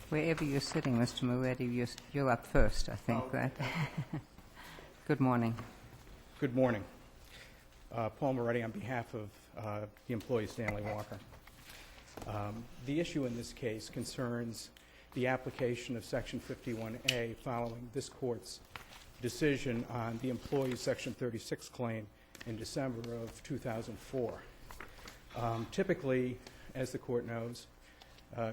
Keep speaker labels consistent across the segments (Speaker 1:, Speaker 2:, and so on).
Speaker 1: Wherever you're sitting, Mr. Moretti, you're up first, I think, right? Good morning.
Speaker 2: Good morning. Paul Moretti on behalf of the employee Stanley Walker. The issue in this case concerns the application of Section 51A following this Court's decision on the employee's Section 36 claim in December of 2004. Typically, as the Court knows,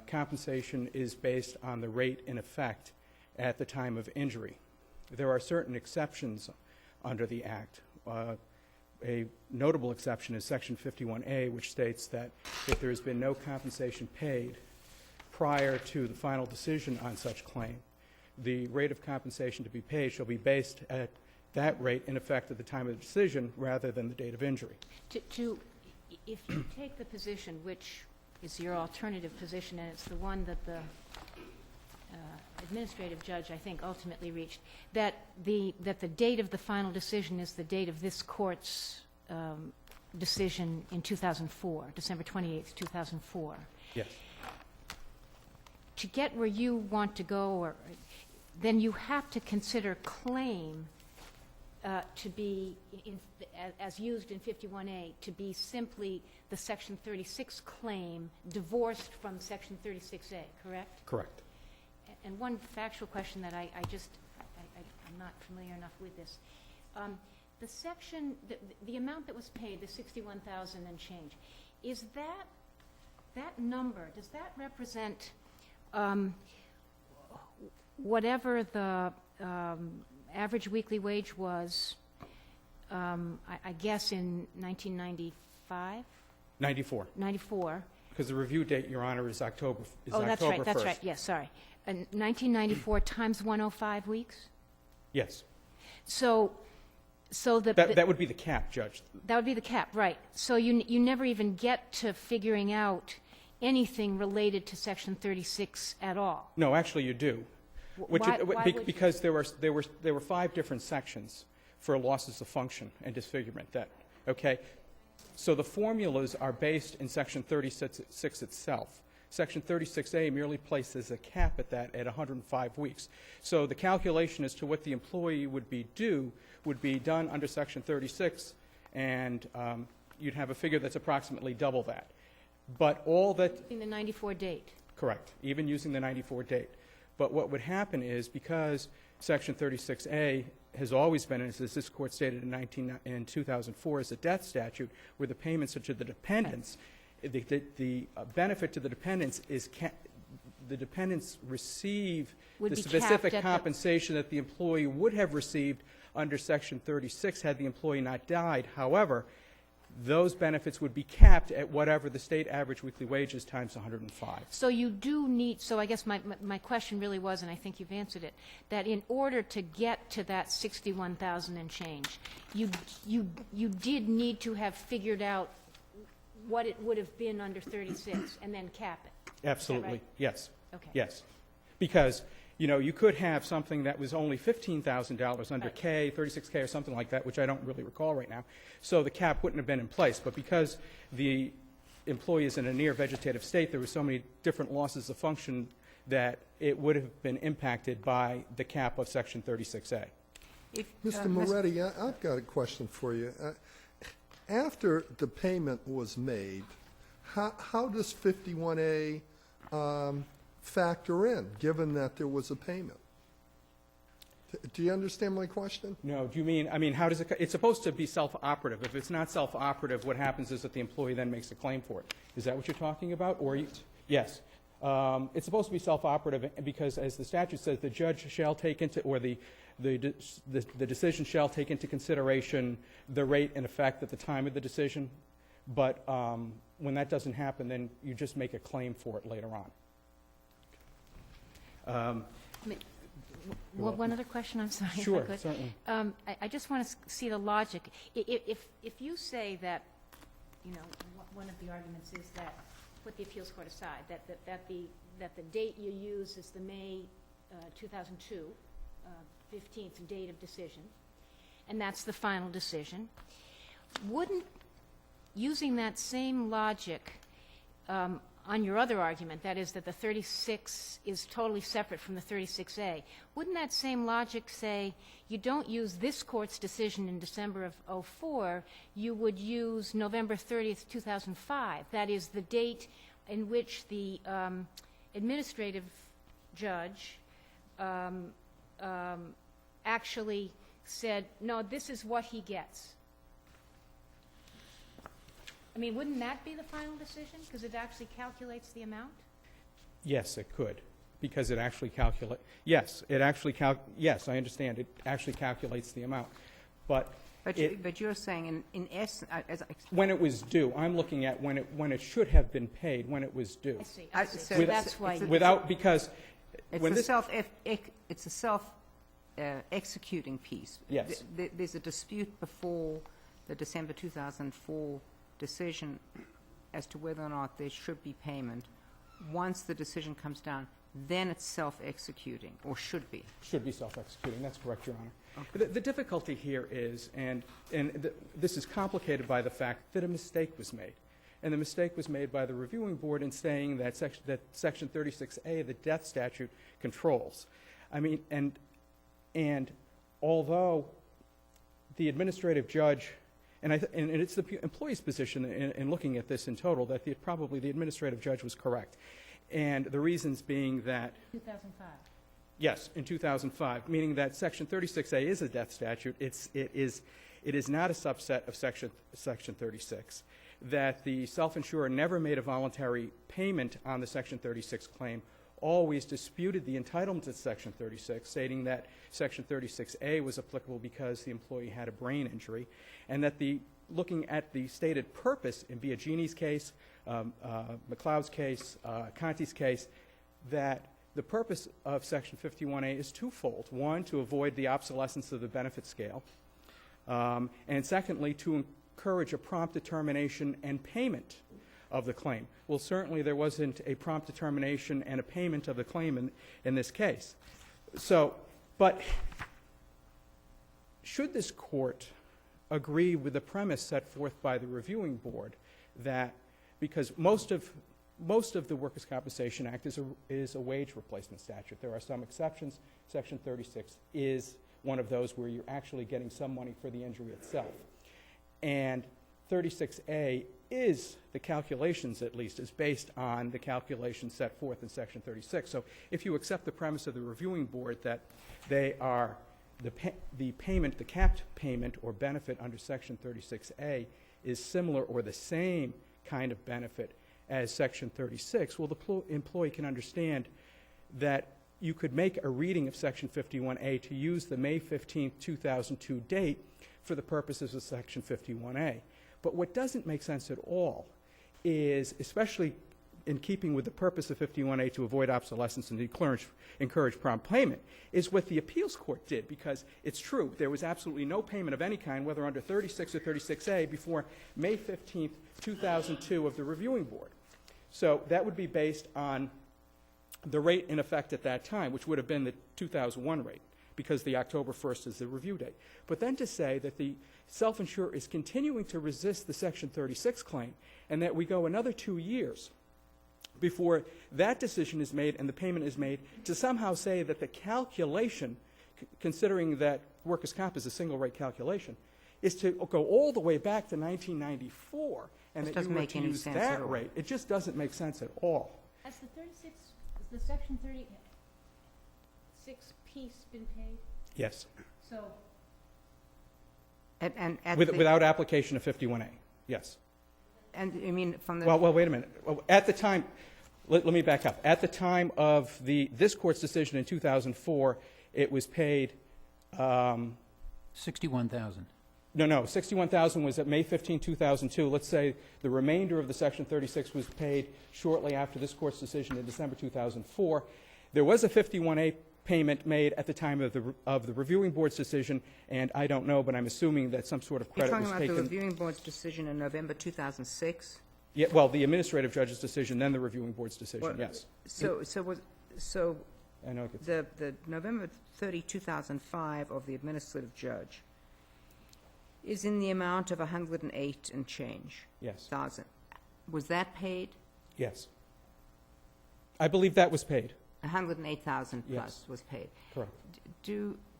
Speaker 2: compensation is based on the rate in effect at the time of injury. There are certain exceptions under the Act. A notable exception is Section 51A, which states that if there has been no compensation paid prior to the final decision on such claim, the rate of compensation to be paid shall be based at that rate in effect at the time of the decision rather than the date of injury.
Speaker 3: If you take the position, which is your alternative position, and it's the one that the administrative judge, I think, ultimately reached, that the date of the final decision is the date of this Court's decision in 2004, December 28th, 2004.
Speaker 2: Yes.
Speaker 3: To get where you want to go, then you have to consider claim to be, as used in 51A, to be simply the Section 36 claim divorced from Section 36A, correct?
Speaker 2: Correct.
Speaker 3: And one factual question that I'm not familiar enough with this. The section, the amount that was paid, the $61,000 and change, is that number, does that represent whatever the average weekly wage was, I guess, in 1995?
Speaker 2: 94.
Speaker 3: 94.
Speaker 2: Because the review date, Your Honor, is October.
Speaker 3: That's right. That's right. Yes, sorry. 1994 times 105 weeks.
Speaker 2: Yes.
Speaker 3: So
Speaker 2: that would be the cap, Judge.
Speaker 3: That would be the cap, right? So you never even get to figuring out anything related to Section 36 at all.
Speaker 2: No, actually, you do. Because there were 5 different sections for losses of function and disfigurement. Okay. So the formulas are based in Section 36 itself. Section 36A merely places a cap at that at 105 weeks. So the calculation as to what the employee would be due would be done under Section 36, and you'd have a figure that's approximately double that. But all that...
Speaker 3: Using the 94 date.
Speaker 2: Correct, even using the 94 date. But what would happen is, because Section 36A has always been, as this Court stated in 2004, is a death statute where the payments are to the dependents, the benefit to the dependents is the dependents receive the specific compensation that the employee would have received under Section 36 had the employee not died. However, those benefits would be capped at whatever the state average weekly wage is times 105.
Speaker 3: So you do need, so I guess my question really was, and I think you've answered it, that in order to get to that $61,000 and change, you did need to have figured out what it would have been under 36 and then cap it.
Speaker 2: Absolutely.
Speaker 3: Right?
Speaker 2: Yes.
Speaker 3: Okay.
Speaker 2: Yes. Because, you could have something that was only $15,000 under
Speaker 3: right.
Speaker 2: K, 36K or something like that, which I don't really recall right now. So the cap wouldn't have been in place. But because the employee is in a near vegetative state, there were so many different losses of function that it would have been impacted by the cap of Section 36A.
Speaker 4: Mr. Moretti, I've got a question for you. After the payment was made, how does 51A factor in, given that there was a payment? Do you understand my question?
Speaker 2: No. Do you mean, how does it, it's supposed to be self-operative. If it's not self-operative, what happens is that the employee then makes a claim for it. Is that what you're talking about? Or yes. It's supposed to be self-operative because, as the statute says, the judge shall take into, or the decision shall take into consideration the rate in effect at the time of the decision. But when that doesn't happen, then you just make a claim for it later on.
Speaker 3: One other question, I'm sorry.
Speaker 2: Sure,
Speaker 3: if I could.
Speaker 2: certainly.
Speaker 3: I just want to see the logic. If you say that, one of the arguments is that, put the appeals court aside, that the date you use is the May 2002 15th date of decision, and that's the final decision, wouldn't, using that same logic, on your other argument, that is that the 36 is totally separate from the 36A, wouldn't that same logic say you don't use this court's decision in December of '04, you would use November 30th, 2005? That is the date in which the administrative judge actually said, no, this is what he gets. I mean, wouldn't that be the final decision, because it actually calculates the amount?
Speaker 2: Yes, it could, because it actually calculates, yes, it actually yes, I understand, it actually calculates the amount. But
Speaker 1: you're saying in essence,
Speaker 2: when it was due, I'm looking at when it should have been paid, when it was due.
Speaker 3: I see, I see.
Speaker 1: so
Speaker 3: So that's why.
Speaker 2: Without, because when
Speaker 1: it's
Speaker 2: this,
Speaker 1: a self-executing piece.
Speaker 2: Yes.
Speaker 1: There's a dispute before the December 2004 decision as to whether or not there should be payment. Once the decision comes down, then it's self-executing, or should be.
Speaker 2: should be self-executing, that's correct, Your Honor.
Speaker 1: Okay.
Speaker 2: The difficulty here is, this is complicated by the fact that a mistake was made. And the mistake was made by the reviewing board in saying that Section 36A, the death statute, controls. I mean, and although the administrative judge, and it's the employee's position in looking at this in total, that probably the administrative judge was correct. And the reasons being that
Speaker 3: 2005.
Speaker 2: yes, in 2005, meaning that Section 36A is a death statute. It is not a subset of Section 36. That the self-insurer never made a voluntary payment on the Section 36 claim, always disputed the entitlement to Section 36, stating that Section 36A was applicable because the employee had a brain injury, and that looking at the stated purpose in Biagini's case, McLeod's case, Conti's case, that the purpose of Section 51A is twofold. One, to avoid the obsolescence of the benefit scale, and secondly, to encourage a prompt determination and payment of the claim. Well, certainly there wasn't a prompt determination and a payment of the claim in this case. So, but should this court agree with the premise set forth by the reviewing board that, because most of the Workers' Compensation Act is a wage replacement statute. There are some exceptions. Section 36 is one of those where you're actually getting some money for the injury itself. And 36A is, the calculations at least, is based on the calculations set forth in Section 36. So if you accept the premise of the reviewing board that they are the payment, the capped payment or benefit under Section 36A is similar or the same kind of benefit as Section 36, well, the employee can understand that you could make a reading of Section 51A to use the May 15, 2002 date for the purposes of Section 51A. But what doesn't make sense at all is, especially in keeping with the purpose of 51A to avoid obsolescence and encourage prompt payment, is what the appeals court did, because it's true, there was absolutely no payment of any kind, whether under 36 or 36A, before May 15, 2002 of the reviewing board. So that would be based on the rate in effect at that time, which would have been the 2001 rate, because the October 1st is the review date. But then to say that the self-insurer is continuing to resist the Section 36 claim, and that we go another 2 years before that decision is made and the payment is made, to somehow say that the calculation, considering that workers' comp is a single rate calculation, is to go all the way back to 1994, and that you were to use that rate. It just doesn't make sense at all.
Speaker 3: Has the Section 36 piece been paid?
Speaker 2: Yes.
Speaker 3: So,
Speaker 1: And
Speaker 2: Without application of 51A, yes.
Speaker 1: And I mean, from the
Speaker 2: Well, wait a minute. At the time, let me back up. At the time of this court's decision in 2004, it was paid.
Speaker 5: $61,000.
Speaker 2: No, $61,000 was at May 15, 2002. Let's say the remainder of the Section 36 was paid shortly after this court's decision in December 2004. There was a 51A payment made at the time of the reviewing board's decision, and I don't know, but I'm assuming that some sort of credit was taken.
Speaker 1: You're talking about the reviewing board's decision in November 2006?
Speaker 2: Yeah, well, the administrative judge's decision, then the reviewing board's decision,
Speaker 1: Well,
Speaker 2: yes.
Speaker 1: So
Speaker 2: I know it gets,
Speaker 1: the November 30, 2005 of the administrative judge is in the amount of 108 and change
Speaker 2: yes,
Speaker 1: thousand. Was that paid?
Speaker 2: yes. I believe that was paid.
Speaker 1: 108,000 plus
Speaker 2: Yes.
Speaker 1: was paid.
Speaker 2: Correct.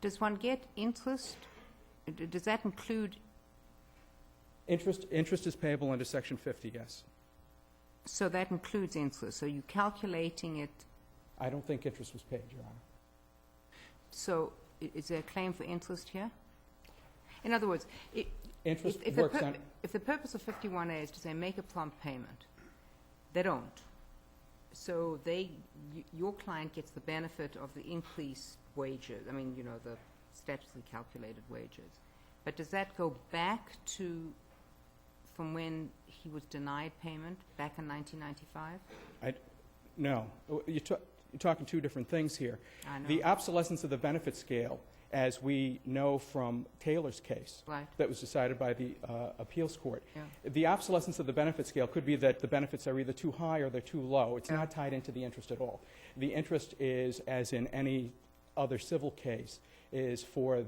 Speaker 1: Does one get interest? Does that include,
Speaker 2: Interest is payable under Section 50, yes.
Speaker 1: so that includes interest, so you're calculating it,
Speaker 2: I don't think interest was paid, Your Honor.
Speaker 1: so is there a claim for interest here? In other words,
Speaker 2: Interest
Speaker 1: if
Speaker 2: works on,
Speaker 1: if the purpose of 51A is to say make a prompt payment, they don't. So your client gets the benefit of the increased wages, the statutorily calculated wages. But does that go back to from when he was denied payment, back in 1995?
Speaker 2: no. You're talking two different things here.
Speaker 1: I know.
Speaker 2: The obsolescence of the benefit scale, as we know from Taylor's case,
Speaker 1: Right.
Speaker 2: that was decided by the appeals court.
Speaker 1: Yeah.
Speaker 2: The obsolescence of the benefit scale could be that the benefits are either too high or they're too low. It's
Speaker 1: Yeah.
Speaker 2: not tied into the interest at all. The interest is, as in any other civil case, is for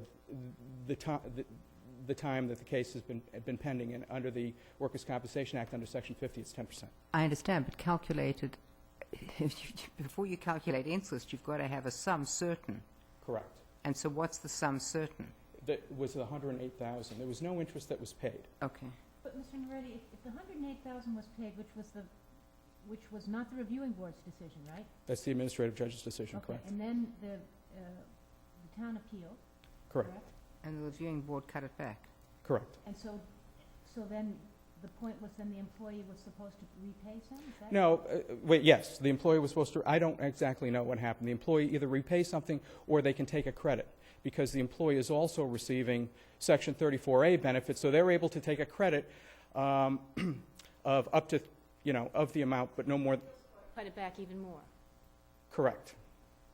Speaker 2: the time that the case has been pending, and under the Workers' Compensation Act, under Section 50, it's 10%.
Speaker 1: I understand, but calculated, before you calculate interest, you've got to have a sum certain.
Speaker 2: Correct.
Speaker 1: And so what's the sum certain?
Speaker 2: That was $108,000. There was no interest that was paid.
Speaker 1: Okay.
Speaker 3: But, Mr. Moretti, if the 108,000 was paid, which was not the reviewing board's decision, right?
Speaker 2: That's the administrative judge's decision,
Speaker 3: Okay,
Speaker 2: correct?
Speaker 3: and then the town appealed,
Speaker 2: Correct.
Speaker 3: correct?
Speaker 1: And the reviewing board cut it back.
Speaker 2: Correct.
Speaker 3: And so then the point was then the employee was supposed to repay some, is that?
Speaker 2: No, wait, yes, the employee was supposed to, I don't exactly know what happened. The employee either repays something or they can take a credit, because the employee is also receiving Section 34A benefits, so they're able to take a credit of up to, of the amount, but no more.
Speaker 3: Cut it back even more,
Speaker 2: Correct.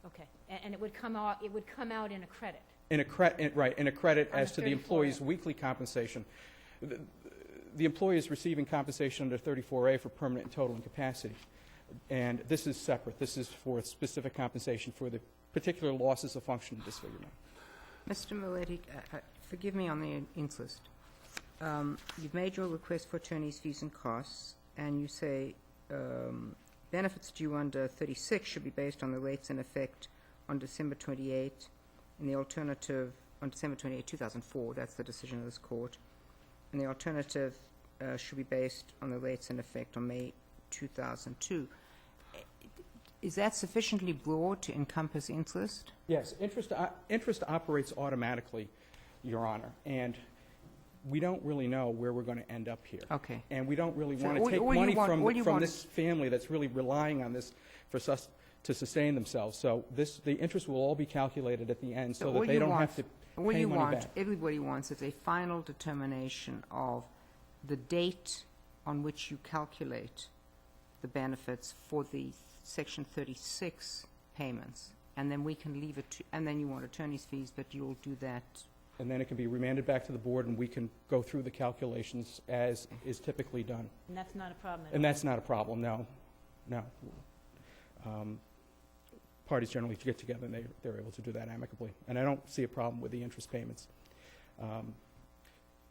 Speaker 3: okay. And it would come out in a credit.
Speaker 2: In a credit
Speaker 3: On
Speaker 2: as
Speaker 3: the
Speaker 2: to the
Speaker 3: 34A.
Speaker 2: employee's weekly compensation. The employee is receiving compensation under 34A for permanent and total incapacity. And this is separate. This is for specific compensation for the particular losses of function and disfigurement.
Speaker 1: Mr. Moretti, forgive me on the interest. You've made your request for attorney's fees and costs, and you say benefits due under 36 should be based on the rates in effect on December 28, and the alternative on December 28, 2004. That's the decision of this court. And the alternative should be based on the rates in effect on May 2002. Is that sufficiently broad to encompass interest?
Speaker 2: Yes, interest operates automatically, Your Honor, and we don't really know where we're going to end up here.
Speaker 1: Okay.
Speaker 2: And we don't really
Speaker 1: So
Speaker 2: want to
Speaker 1: all-
Speaker 2: take
Speaker 1: all you
Speaker 2: money
Speaker 1: want- all you
Speaker 2: from
Speaker 1: want
Speaker 2: this family that's really relying on this to sustain themselves. So the interest will all be calculated at the end so
Speaker 1: all
Speaker 2: that they
Speaker 1: you
Speaker 2: don't
Speaker 1: want-
Speaker 2: have to
Speaker 1: All
Speaker 2: pay
Speaker 1: you
Speaker 2: money
Speaker 1: want,
Speaker 2: back.
Speaker 1: everybody wants, is a final determination of the date on which you calculate the benefits for the Section 36 payments, and then we can leave it to, and then you want attorney's fees, but you'll do that.
Speaker 2: And then it can be remanded back to the board, and we can go through the calculations as is typically done.
Speaker 3: And that's not a problem at all?
Speaker 2: And that's not a problem, no. Parties generally get together, and they're able to do that amicably. And I don't see a problem with the interest payments.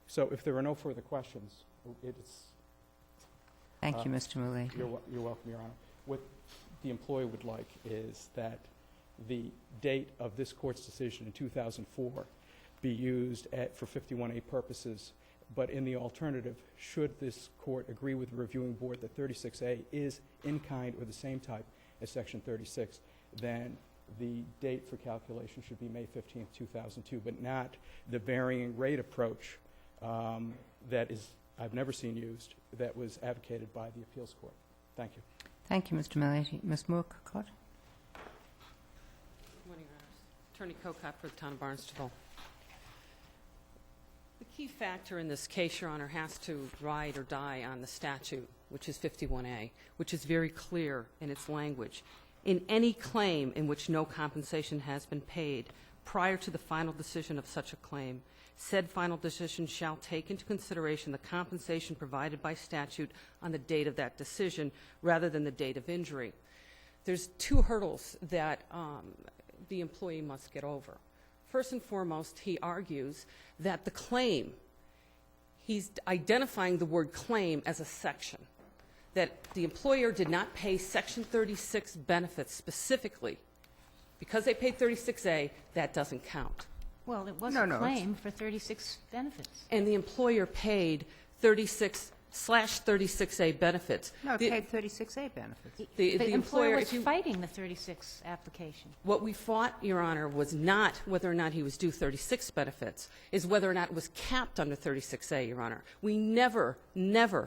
Speaker 2: So if there are no further questions,
Speaker 1: Thank you, Mr. Moretti.
Speaker 2: you're welcome, Your Honor. What the employee would like is that the date of this court's decision in 2004 be used for 51A purposes, but in the alternative, should this court agree with the reviewing board that 36A is in kind or the same type as Section 36, then the date for calculation should be May 15th, 2002, but not the varying rate approach that is, I've never seen used, that was advocated by the appeals court. Thank you.
Speaker 1: Thank you, Mr. Moretti. Ms. Moorcott?
Speaker 5: Good morning, Your Honors. Attorney Kokot for the Town of Barnstable. The key factor in this case, Your Honor, has to ride or die on the statute, which is 51A, which is very clear in its language. In any claim in which no compensation has been paid prior to the final decision of such a claim, said final decision shall take into consideration the compensation provided by statute on the date of that decision rather than the date of injury. There's two hurdles that the employee must get over. First and foremost, he argues that the claim, he's identifying the word claim as a section. that the employer did not pay Section 36 benefits specifically. Because they paid 36A, that doesn't count.
Speaker 3: Well, it was
Speaker 1: No,
Speaker 3: a
Speaker 1: no,
Speaker 3: claim for 36 benefits.
Speaker 5: And the employer paid 36/36A benefits.
Speaker 1: No, it
Speaker 5: The-
Speaker 1: paid 36A benefits.
Speaker 5: The employer,
Speaker 3: was
Speaker 5: if you,
Speaker 3: fighting the 36 application.
Speaker 5: what we fought, Your Honor, was not whether or not he was due 36 benefits, is whether or not it was capped under 36A, Your Honor. We never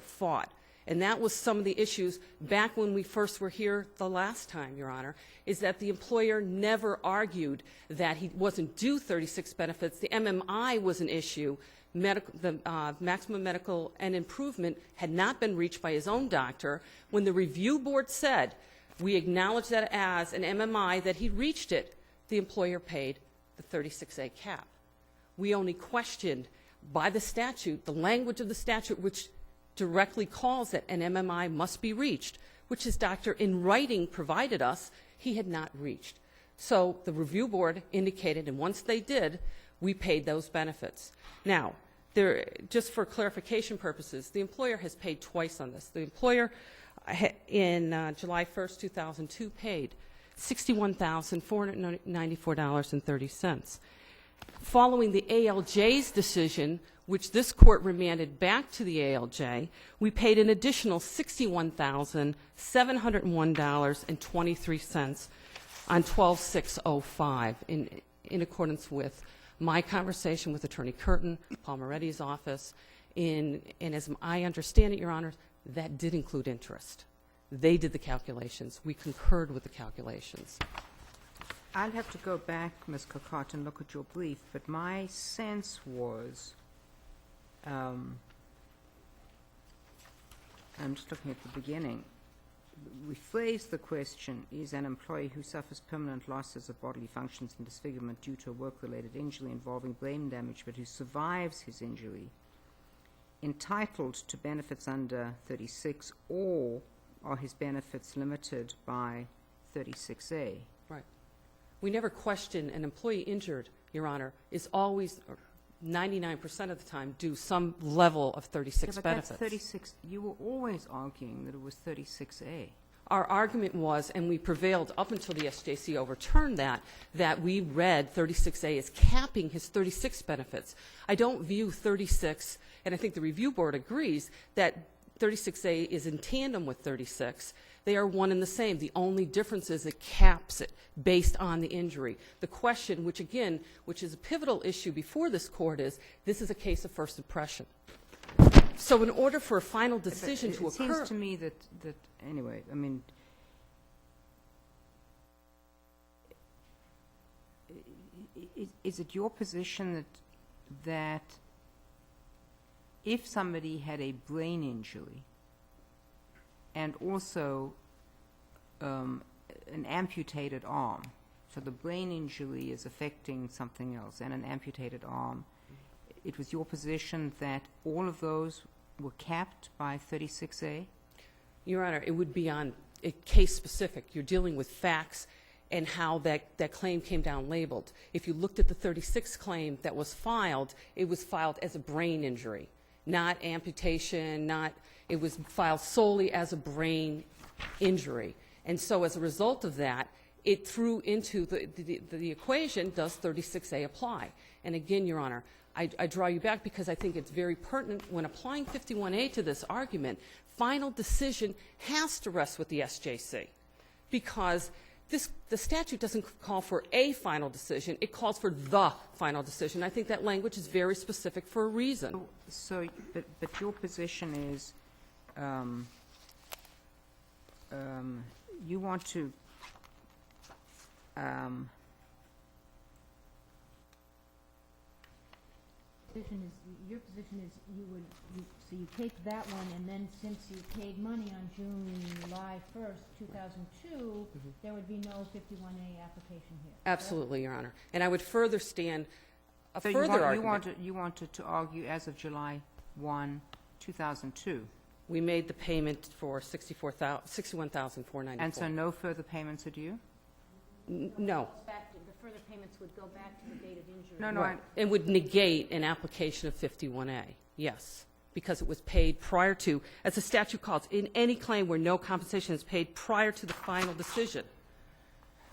Speaker 5: fought. And that was some of the issues back when we first were here the last time, Your Honor, is that the employer never argued that he wasn't due 36 benefits. The MMI was an issue. The maximum medical and improvement had not been reached by his own doctor. When the review board said, we acknowledge that as an MMI, that he reached it, the employer paid the 36A cap. We only questioned by the statute, the language of the statute, which directly calls that an MMI must be reached, which his doctor in writing provided us he had not reached. So the review board indicated, and once they did, we paid those benefits. Now, just for clarification purposes, the employer has paid twice on this. The employer, in July 1st, 2002, paid $61,494.30. Following the ALJ's decision, which this court remanded back to the ALJ, we paid an additional $61,701.23 on 12/6/05 in accordance with my conversation with Attorney Curtin, Paul Moretti's office, and as I understand it, Your Honor, that did include interest. They did the calculations. We concurred with the calculations.
Speaker 1: I'll have to go back, Ms. Cocotte, and look at your brief, but my sense was, I'm just looking at the beginning. We phrased the question, is an employee who suffers permanent losses of bodily functions and disfigurement due to a work-related injury involving brain damage, but who survives his injury, entitled to benefits under 36, or are his benefits limited by 36A?
Speaker 5: Right. We never question an employee injured, Your Honor, is always, 99% of the time, due some level of 36
Speaker 1: Yeah, but
Speaker 5: benefits.
Speaker 1: that's 36. You were always arguing that it was 36A.
Speaker 5: Our argument was, and we prevailed up until the SJC overturned that we read 36A as capping his 36 benefits. I don't view 36, and I think the review board agrees, that 36A is in tandem with 36. They are one and the same. The only difference is it caps it based on the injury. The question, which again, which is a pivotal issue before this court, is this is a case of first impression. So in order for a final decision to occur...
Speaker 1: It seems to me that anyway, I mean, is it your position that if somebody had a brain injury and also an amputated arm, so the brain injury is affecting something else, and an amputated arm, it was your position that all of those were capped by 36A?
Speaker 5: Your Honor, it would be on a case specific. You're dealing with facts and how that claim came down labeled. If you looked at the 36 claim that was filed, it was filed as a brain injury, not amputation, it was filed solely as a brain injury. And so as a result of that, it threw into the equation, does 36A apply? And again, Your Honor, I draw you back because I think it's very pertinent when applying 51A to this argument. Final decision has to rest with the SJC because the statute doesn't call for a final decision. It calls for the final decision. I think that language is very specific for a reason.
Speaker 1: So, but your position is you want to
Speaker 3: Your position is so you take that one, and then since you paid money on July 1st, 2002, there would be no 51A application here.
Speaker 5: Absolutely, Your Honor. And I would further stand a
Speaker 1: So
Speaker 5: further argument.
Speaker 1: you wanted to argue as of July 1, 2002,
Speaker 5: We made the payment for $61,494.
Speaker 1: and so no further payments are due?
Speaker 5: No.
Speaker 3: The further payments would go back to the date of injury.
Speaker 1: No,
Speaker 5: Right. It would negate an application of 51A, yes. because it was paid prior to, as the statute calls, in any claim where no compensation is paid prior to the final decision.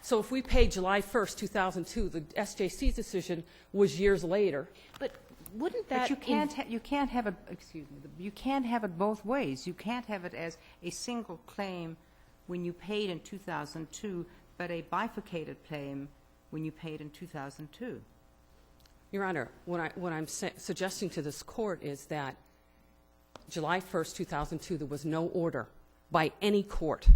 Speaker 5: So if we paid July 1st, 2002, the SJC's decision was years later.
Speaker 3: But wouldn't that...
Speaker 1: But you can't have it, excuse me, you can't have it both ways. You can't have it as a single claim when you paid in 2002, but a bifurcated claim when you paid in 2002.
Speaker 5: Your Honor, what I'm suggesting to this court is that July 1st, 2002, there was no order by any court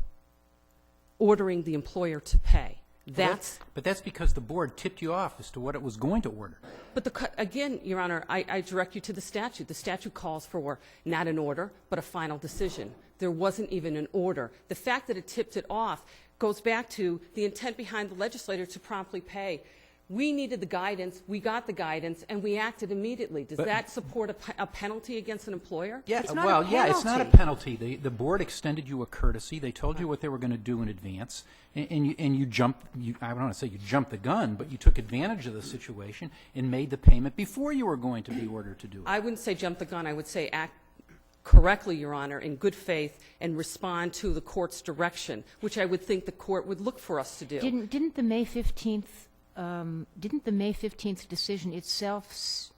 Speaker 5: ordering the employer to pay.
Speaker 6: But that's because the board tipped you off as to what it was going to order.
Speaker 5: But again, Your Honor, I direct you to the statute. The statute calls for not an order, but a final decision. There wasn't even an order. The fact that it tipped it off goes back to the intent behind the legislator to promptly pay. We needed the guidance, we got the guidance, and we acted immediately. Does that support a penalty against an employer?
Speaker 6: Yeah,
Speaker 1: It's not a
Speaker 6: well, yeah, it's not a
Speaker 1: penalty.
Speaker 6: penalty. The board extended you a courtesy. They told you what they were going to do in advance, and you jumped. I don't want to say you jumped the gun, but you took advantage of the situation and made the payment before you were going to be ordered to do it.
Speaker 5: I wouldn't say jump the gun. I would say act correctly, Your Honor, in good faith, and respond to the court's direction, which I would think the court would look for us to do.
Speaker 3: Didn't the May 15th decision itself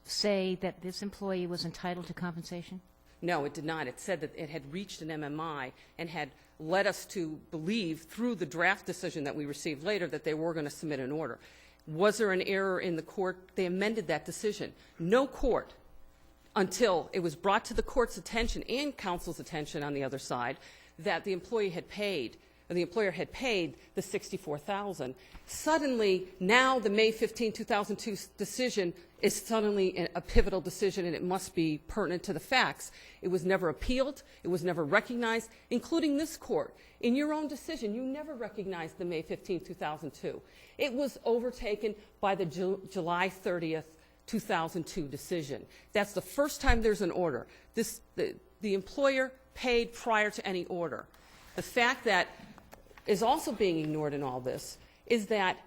Speaker 3: say that this employee was entitled to compensation?
Speaker 5: No, it did not. It said that it had reached an MMI and had led us to believe through the draft decision that we received later that they were going to submit an order. Was there an error in the court? They amended that decision. No court, until it was brought to the court's attention and counsel's attention on the other side, that the employee had paid, or the employer had paid the $64,000. Suddenly, now the May 15, 2002 decision is suddenly a pivotal decision, and it must be pertinent to the facts. It was never appealed. It was never recognized, including this court. In your own decision, you never recognized the May 15, 2002. It was overtaken by the July 30th, 2002 decision. That's the first time there's an order. The employer paid prior to any order. The fact that is also being ignored in all this is that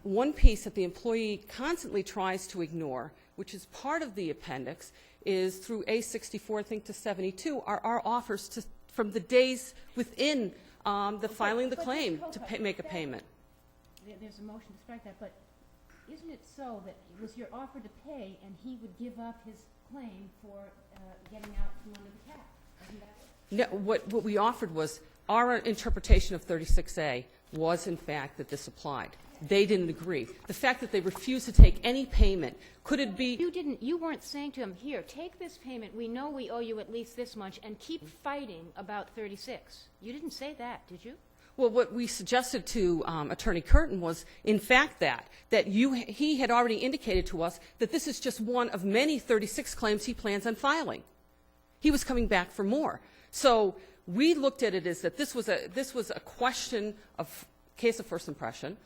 Speaker 5: one piece that the employee constantly tries to ignore, which is part of the appendix, is through A64, I think, to 72, are our offers from the days within the filing the claim to make a payment.
Speaker 3: There's a motion to strike that, but isn't it so that it was your offer to pay and he would give up his claim for getting out from under the cap? Isn't that it?
Speaker 5: No, what we offered was our interpretation of 36A was, in fact, that this applied. They didn't agree. The fact that they refused to take any payment, could it be?
Speaker 3: You weren't saying to him, here, take this payment, we know we owe you at least this much, and keep fighting about 36. You didn't say that, did you?
Speaker 5: Well, what we suggested to Attorney Curtin was, in fact, he had already indicated to us that this is just one of many 36 claims he plans on filing. He was coming back for more. So we looked at it as that this was a question of case of first impression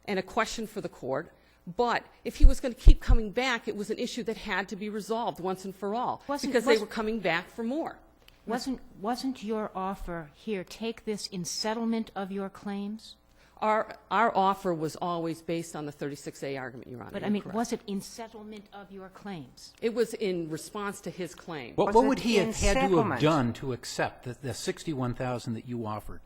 Speaker 5: and a question for the court. But if he was going to keep coming back, it was an issue that had to be resolved once and for all, because they were coming back for more.
Speaker 3: Wasn't your offer, here, take this in settlement of your claims?
Speaker 5: Our offer was always based on the 36A argument, Your Honor.
Speaker 3: But, I mean, was it in settlement of your claims?
Speaker 5: It was in response to his claim.
Speaker 6: What would he have had to have done to accept the $61,000 that you offered?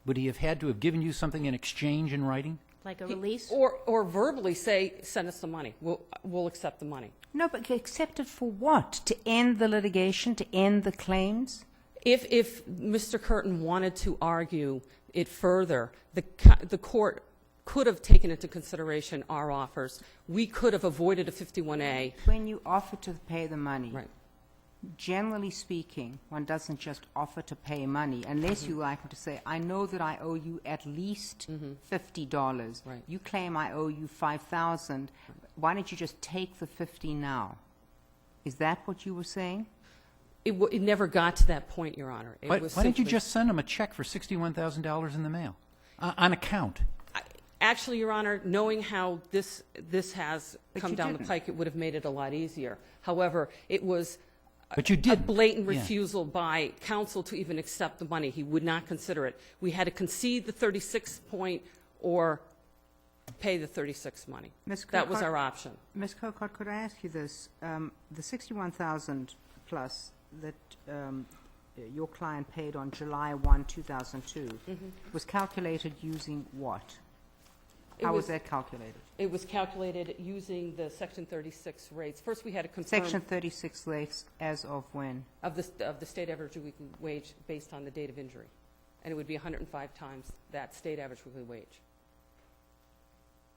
Speaker 6: Would he have had to have given you something in exchange in writing?
Speaker 3: Like a release?
Speaker 5: Or verbally say, send us the money. We'll accept the money.
Speaker 1: No, but accept it for what? To end the litigation, to end the claims?
Speaker 5: If Mr. Curtin wanted to argue it further, the court could have taken into consideration our offers. We could have avoided a 51A.
Speaker 1: When you offer to pay the money,
Speaker 5: Right.
Speaker 1: generally speaking, one doesn't just offer to pay money unless you like to say, I know that I owe you at least $50.
Speaker 5: Right.
Speaker 1: You claim I owe you $5,000. Why don't you just take the $50 now? Is that what you were saying?
Speaker 5: It never got to that point, Your Honor.
Speaker 6: Why didn't you just send him a check for $61,000 in the mail on account?
Speaker 5: Actually, Your Honor, knowing how this has
Speaker 1: But
Speaker 5: come
Speaker 1: you
Speaker 5: down the
Speaker 1: didn't.
Speaker 5: pike, it would have made it a lot easier. However, it was
Speaker 6: But you
Speaker 5: a
Speaker 6: did.
Speaker 5: blatant
Speaker 6: Yeah.
Speaker 5: refusal by counsel to even accept the money. He would not consider it. We had to concede the 36 point or pay the 36 money.
Speaker 1: Ms.
Speaker 5: That was
Speaker 1: Cocott-
Speaker 5: our option.
Speaker 1: Ms. Cocott, could I ask you this? The $61,000 plus that your client paid on July 1, 2002 was calculated using what?
Speaker 5: It
Speaker 1: How was
Speaker 5: was-
Speaker 1: that calculated?
Speaker 5: It was calculated using the Section 36 rates. First, we had to confirm
Speaker 1: Section 36 rates as of when?
Speaker 5: of the state average weekly wage based on the date of injury. And it would be 105 times that state average weekly wage.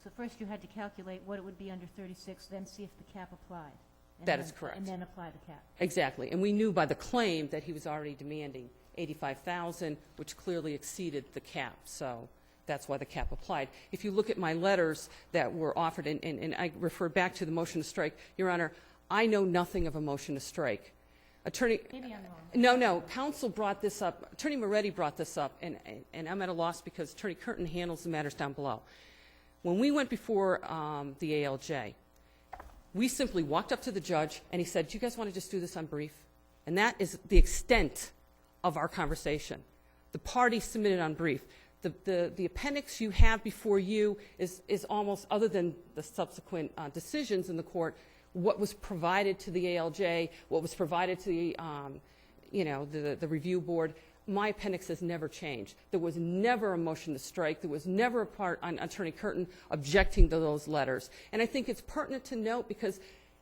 Speaker 3: So first you had to calculate what it would be under 36, then see if the cap applied. and
Speaker 5: That
Speaker 3: then-
Speaker 5: is correct.
Speaker 3: And then apply the cap.
Speaker 5: Exactly. And we knew by the claim that he was already demanding $85,000, which clearly exceeded the cap. So that's why the cap applied. If you look at my letters that were offered, and I refer back to the motion to strike, Your Honor, I know nothing of a motion to strike. Attorney,
Speaker 3: Maybe I'm wrong.
Speaker 5: no, counsel brought this up, Attorney Moretti brought this up, and I'm at a loss because Attorney Curtin handles the matters down below. When we went before the ALJ, we simply walked up to the judge and he said, do you guys want to just do this on brief? And that is the extent of our conversation. The party submitted on brief. The appendix you have before you is almost, other than the subsequent decisions in the court, what was provided to the ALJ, what was provided to the, the review board. My appendix has never changed. There was never a motion to strike. There was never a part on Attorney Curtin objecting to those letters. And I think it's pertinent to note because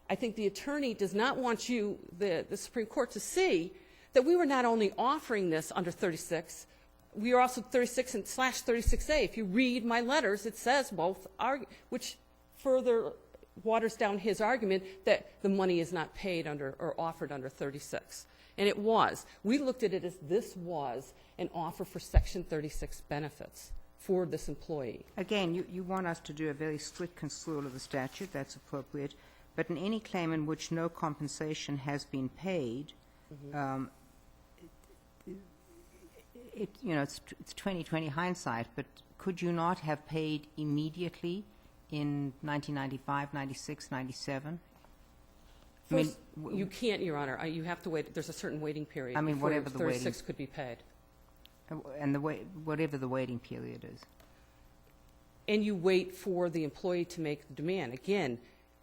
Speaker 5: I think the attorney does not want you, the Supreme Court, to see that we were not only offering this under 36, we are also 36 and /36A. If you read my letters, it says both, which further waters down his argument that the money is not paid under or offered under 36. And it was. We looked at it as this was an offer for Section 36 benefits for this employee.
Speaker 1: Again, you want us to do a very strict construal of the statute, that's appropriate, but in any claim in which no compensation has been paid, it's 20/20 hindsight, but could you not have paid immediately in 1995, 96, 97?
Speaker 5: First, you can't, Your Honor. You have to wait. There's a certain waiting period.
Speaker 1: I mean,
Speaker 5: before
Speaker 1: whatever the waiting-
Speaker 5: 36 could be paid.
Speaker 1: And whatever the waiting period is.
Speaker 5: And you wait for the employee to make the demand. Again,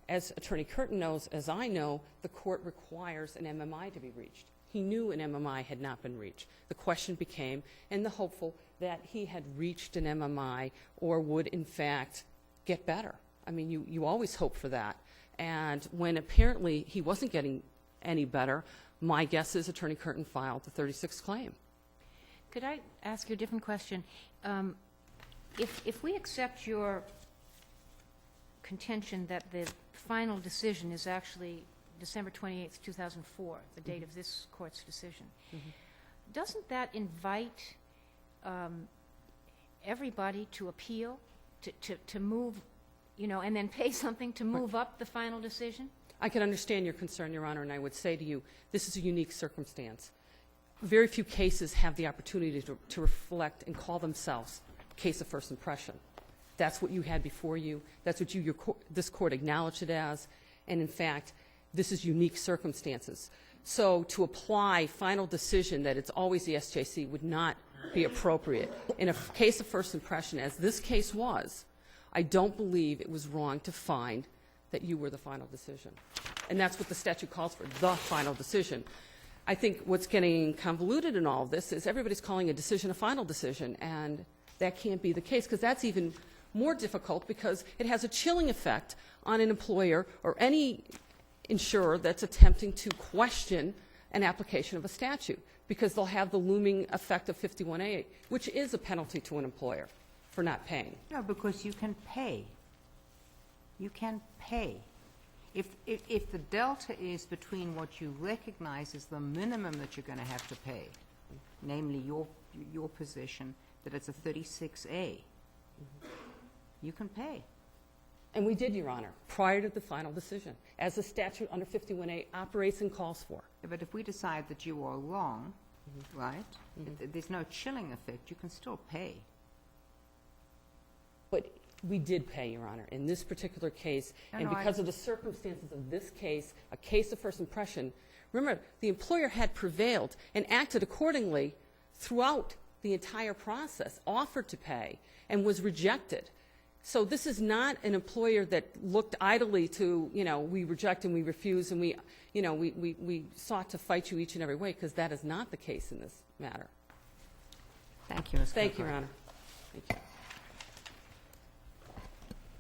Speaker 5: as Attorney Curtin knows, as I know, the court requires an MMI to be reached. He knew an MMI had not been reached. The question became, and the hopeful, that he had reached an MMI or would, in fact, get better. I mean, you always hope for that. And when apparently he wasn't getting any better, my guess is Attorney Curtin filed the 36 claim.
Speaker 3: Could I ask you a different question? If we accept your contention that the final decision is actually December 28th, 2004, the date of this court's decision, doesn't that invite everybody to appeal, to move, and then pay something to move up the final decision?
Speaker 5: I can understand your concern, Your Honor, and I would say to you, this is a unique circumstance. Very few cases have the opportunity to reflect and call themselves case of first impression. That's what you had before you. That's what this court acknowledged it as. And in fact, this is unique circumstances. So to apply final decision that it's always the SJC would not be appropriate. In a case of first impression, as this case was, I don't believe it was wrong to find that you were the final decision. And that's what the statute calls for, the final decision. I think what's getting convoluted in all of this is everybody's calling a decision a final decision, and that can't be the case, because that's even more difficult because it has a chilling effect on an employer or any insurer that's attempting to question an application of a statute, because they'll have the looming effect of 51A, which is a penalty to an employer for not paying.
Speaker 1: No, because you can pay. You can pay. If the delta is between what you recognize as the minimum that you're going to have to pay, namely your position that it's a 36A, you can pay.
Speaker 5: And we did, Your Honor, prior to the final decision, as the statute under 51A operates and calls for.
Speaker 1: But if we decide that you are wrong, right, if there's no chilling effect, you can still pay.
Speaker 5: But we did pay, Your Honor, in this particular case, and
Speaker 1: No,
Speaker 5: because of the circumstances of this case, a case of first impression, remember, the employer had prevailed and acted accordingly throughout the entire process, offered to pay, and was rejected. So this is not an employer that looked idly to, we reject and we refuse and we sought to fight you each and every way, because that is not the case in this matter.
Speaker 1: Thank you, Ms.
Speaker 5: Thank you,
Speaker 1: Kirkland.
Speaker 5: Your Honor. Thank you.